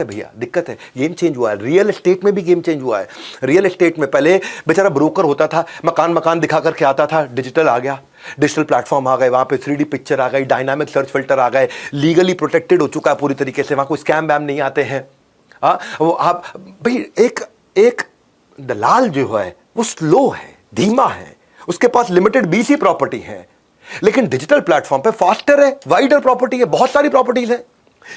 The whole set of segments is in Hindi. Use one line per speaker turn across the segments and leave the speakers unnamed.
भैया, दिक्कत है। गेम चेंज हुआ है, रियल एस्टेट में भी गेम चेंज हुआ है। रियल एस्टेट में पहले बेचारा ब्रोकर होता था, मकान दिखा करके आता था, डिजिटल आ गया, डिजिटल प्लेटफॉर्म आ गए, वहां पे 3D पिक्चर आ गई, डायनामिक सर्च फिल्टर आ गए, लीगली प्रोटेक्टेड हो चुका है पूरी तरीके से, वहां कोई स्कैम वैम नहीं आते हैं। वो आप भाई, एक दलाल जो है वो स्लो है, धीमा है, उसके पास लिमिटेड बीसी प्रॉपर्टी है, लेकिन डिजिटल प्लेटफॉर्म पे फास्टर है, वाइडर प्रॉपर्टी है, बहुत सारी प्रॉपर्टीज है।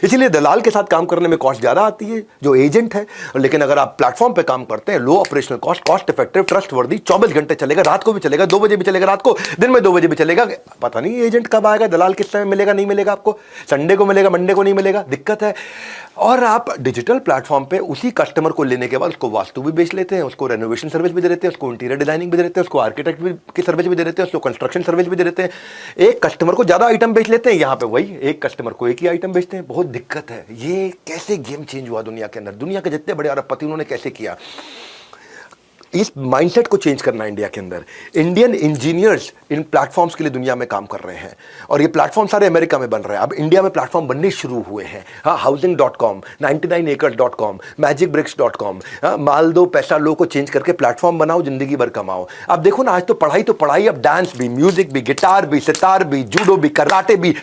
इसीलिए दलाल के साथ काम करने में कॉस्ट ज्यादा आती है जो एजेंट है। लेकिन अगर आप प्लेटफॉर्म पे काम करते हैं, low operational cost, cost effective, trustworthy, 24 घंटे चलेगा, रात को भी चलेगा, 2 बजे भी चलेगा, रात को, दिन में 2 बजे भी चलेगा। पता नहीं एजेंट कब आएगा, दलाल किस समय मिलेगा, नहीं मिलेगा, आपको संडे को मिलेगा, मंडे को नहीं मिलेगा, दिक्कत है। और आप डिजिटल प्लेटफॉर्म पे उसी कस्टमर को लेने के बाद उसको वास्तु भी बेच लेते हैं, उसको रेनोवेशन सर्विस भी दे देते हैं, उसको इंटीरियर डिजाइनिंग भी दे देते हैं, उसको आर्किटेक्ट की सर्विस भी दे देते हैं, उसको कंस्ट्रक्शन सर्विस भी दे देते हैं। एक कस्टमर को ज्यादा आइटम बेच लेते हैं, यहाँ पे वही एक कस्टमर को एक ही आइटम बेचते हैं। बहुत दिक्कत है। ये कैसे गेम चेंज हुआ दुनिया के अंदर? दुनिया के जितने बड़े अरबपति उन्होंने कैसे किया? इस माइंडसेट को चेंज करना है इंडिया के अंदर। इंडियन इंजीनियर्स इन प्लेटफॉर्म्स के लिए दुनिया में काम कर रहे हैं, और ये प्लेटफॉर्म सारे अमेरिका में बन रहे हैं। अब इंडिया में प्लेटफॉर्म बनने शुरू हुए हैं। हाँ, housing.com, 99acres.com, magicbricks.com, माल दो पैसा लो को चेंज करके प्लेटफॉर्म बनाओ, जिंदगी भर कमाओ। अब देखो ना, आज तो पढ़ाई, अब डांस भी, म्यूजिक भी, गिटार भी, सितार भी, जूडो भी, कराटे भी,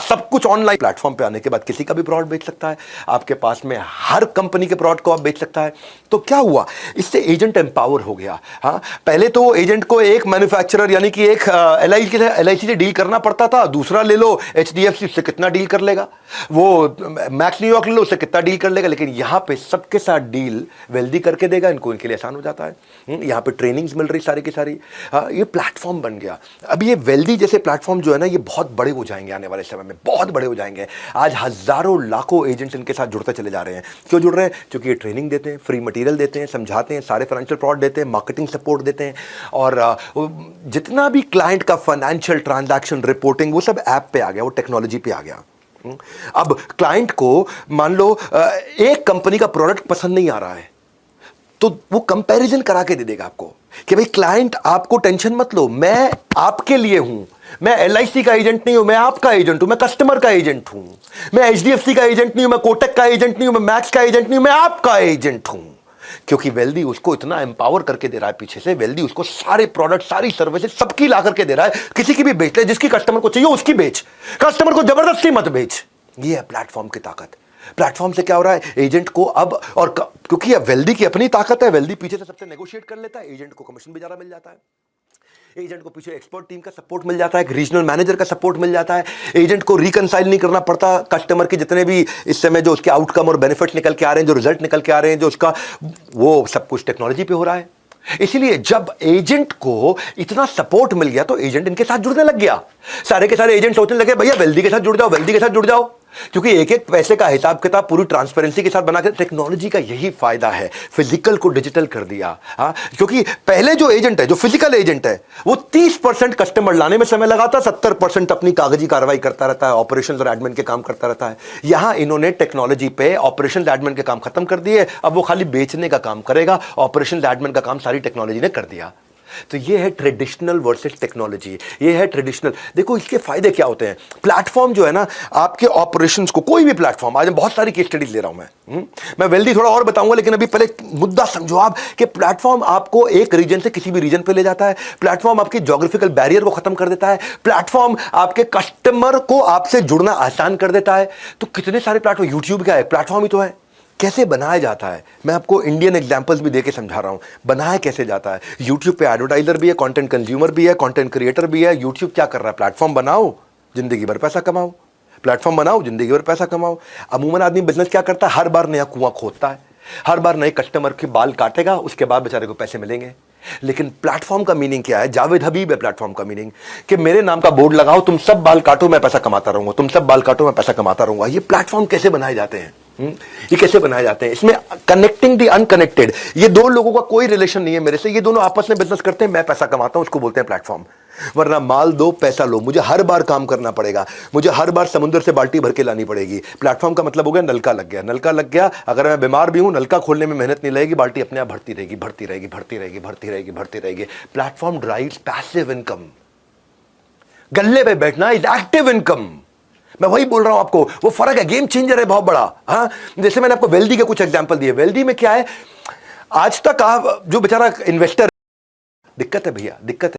सब कुछ ऑनलाइन। प्लेटफॉर्म पे आने के बाद किसी का भी प्रोडक्ट बेच सकता है, आपके पास में हर कंपनी के प्रोडक्ट को आप बेच सकता है। तो क्या हुआ, इससे एजेंट एम्पावर हो गया। हाँ, पहले तो एजेंट को एक मैन्युफैक्चरर यानी कि एक एलआईसी से डील करना पड़ता था। दूसरा ले लो एचडीएफसी, उससे कितना डील कर लेगा, वो मैक्स न्यूयॉर्क ले लो, उससे कितना डील कर लेगा। लेकिन यहाँ पे सबके साथ डील वेल्दी करके देगा, इनको, इनके लिए आसान हो जाता है। यहाँ पे ट्रेनिंग्स मिल रही सारी की सारी। ये प्लेटफॉर्म बन गया। अब ये वेल्दी जैसे प्लेटफॉर्म जो है ना, ये बहुत बड़े हो जाएंगे आने वाले समय में, बहुत बड़े हो जाएंगे। आज हजारों लाखों एजेंट्स इनके साथ जुड़ते चले जा रहे हैं। क्यों जुड़ रहे हैं? क्योंकि ये ट्रेनिंग देते हैं, फ्री मटेरियल देते हैं, समझाते हैं, सारे फाइनेंशियल प्रोडक्ट देते हैं, मार्केटिंग सपोर्ट देते हैं, और जितना भी क्लाइंट का फाइनेंशियल ट्रांजैक्शन रिपोर्टिंग, वो सब ऐप पे आ गया, वो टेक्नोलॉजी पे आ गया। अब क्लाइंट को मान लो एक कंपनी का प्रोडक्ट पसंद नहीं आ रहा है, तो वो कंपैरिजन करा के दे देगा आपको कि भाई क्लाइंट, आपको टेंशन मत लो, मैं आपके लिए हूं, मैं एलआईसी का एजेंट नहीं हूं, मैं आपका एजेंट हूं, मैं कस्टमर का एजेंट हूं, मैं एचडीएफसी का एजेंट नहीं हूं, मैं कोटक का एजेंट नहीं हूं, मैं मैक्स का एजेंट नहीं हूं, मैं आपका एजेंट हूं। क्योंकि वेल्दी उसको इतना एम्पावर करके दे रहा है पीछे से, वेल्दी उसको सारे प्रोडक्ट, सारी सर्विसेज सबकी ला करके दे रहा है। किसी की भी बेच ले, जिसकी कस्टमर को चाहिए उसकी बेच, कस्टमर को जबरदस्ती मत बेच। ये है प्लेटफॉर्म की ताकत। प्लेटफॉर्म से क्या हो रहा है, एजेंट को अब, और क्योंकि वेल्दी की अपनी ताकत है, वेल्दी पीछे से सबसे नेगोशिएट कर लेता है, एजेंट को कमीशन भी ज्यादा मिल जाता है, एजेंट को पीछे एक्सपर्ट टीम का सपोर्ट मिल जाता है, एक रीजनल मैनेजर का सपोर्ट मिल जाता है, एजेंट को रिकंसाइल नहीं करना पड़ता कस्टमर के जितने भी इस समय जो उसके आउटकम और बेनिफिट्स निकल के आ रहे हैं, जो रिजल्ट निकल के आ रहे हैं, जो उसका, वो सब कुछ टेक्नोलॉजी पे हो रहा है। इसीलिए जब एजेंट को इतना सपोर्ट मिल गया तो एजेंट इनके साथ जुड़ने लग गया। सारे के सारे एजेंट सोचने लगे भैया वेल्दी के साथ जुड़ जाओ, वेल्दी के साथ जुड़ जाओ, क्योंकि एक एक पैसे का हिसाब किताब पूरी ट्रांसपेरेंसी के साथ बनाकर। टेक्नोलॉजी का यही फायदा है, फिजिकल को डिजिटल कर दिया। हाँ, क्योंकि पहले जो एजेंट है, जो फिजिकल एजेंट है, वो 30% कस्टमर लाने में समय लगाता, 70% अपनी कागजी कार्रवाई करता रहता है, ऑपरेशंस और एडमिन के काम करता रहता है। यहां इन्होंने टेक्नोलॉजी पे ऑपरेशंस एडमिन के काम खत्म कर दिए, अब वो खाली बेचने का काम करेगा, ऑपरेशंस एडमिन का काम सारी टेक्नोलॉजी ने कर दिया। तो ये है ट्रेडिशनल वर्सेस टेक्नोलॉजी, ये है ट्रेडिशनल। देखो इसके फायदे क्या होते हैं। प्लेटफॉर्म जो है ना, आपके ऑपरेशंस को, कोई भी प्लेटफॉर्म, आज मैं बहुत सारी केस स्टडीज ले रहा हूं, मैं वेल्दी थोड़ा और बताऊंगा, लेकिन अभी पहले मुद्दा समझो आप कि प्लेटफॉर्म आपको एक रीजन से किसी भी रीजन पे ले जाता है, प्लेटफॉर्म आपके ज्योग्राफिकल बैरियर को खत्म कर देता है, प्लेटफॉर्म आपके कस्टमर को आपसे जुड़ना आसान कर देता है। तो कितने सारे प्लेटफॉर्म, यूट्यूब क्या है, प्लेटफॉर्म ही तो है। कैसे बनाया जाता है, मैं आपको इंडियन एग्जांपल्स भी देके समझा रहा हूं, बनाया कैसे जाता है। यूट्यूब पे एडवर्टाइजर भी है, कंटेंट कंज्यूमर भी है, कंटेंट क्रिएटर भी है। यूट्यूब क्या कर रहा है, प्लेटफॉर्म बनाओ, जिंदगी भर पैसा कमाओ, प्लेटफॉर्म बनाओ, जिंदगी भर पैसा कमाओ। अमूमन आदमी बिजनेस क्या करता है, हर बार नया कुआं खोदता है, हर बार नए कस्टमर के बाल काटेगा, उसके बाद बेचारे को पैसे मिलेंगे। लेकिन प्लेटफॉर्म का मीनिंग क्या है, जावेद हबीब है प्लेटफॉर्म का मीनिंग, कि मेरे नाम का बोर्ड लगाओ, तुम सब बाल काटो, मैं पैसा कमाता रहूंगा, तुम सब बाल काटो, मैं पैसा कमाता रहूंगा। ये प्लेटफॉर्म कैसे बनाए जाते हैं, ये कैसे बनाए जाते हैं? इसमें कनेक्टिंग द अनकनेक्टेड, ये दो लोगों का कोई रिलेशन नहीं है मेरे से, ये दोनों आपस में बिजनेस करते हैं, मैं पैसा कमाता हूं, उसको बोलते हैं प्लेटफॉर्म। वरना माल दो पैसा लो, मुझे हर बार काम करना पड़ेगा, मुझे हर बार समुद्र से बाल्टी भर के लानी पड़ेगी। प्लेटफॉर्म का मतलब हो गया नलका लग गया, नलका लग गया, अगर मैं बीमार भी हूं, नलका खोलने में मेहनत नहीं लगेगी, बाल्टी अपने आप भरती रहेगी, भरती रहेगी, भरती रहेगी, भरती रहेगी, भरती रहेगी। Platform drives passive income. गल्ले पे बैठना इज एक्टिव इनकम। मैं वही बोल रहा हूं आपको, वो फर्क है, गेम चेंजर है बहुत बड़ा। हाँ, जैसे मैंने आपको वेल्दी के कुछ एग्जांपल दिए। वेल्दी में क्या है, आज तक आप जो बेचारा इन्वेस्टर, दिक्कत है भैया, दिक्कत है।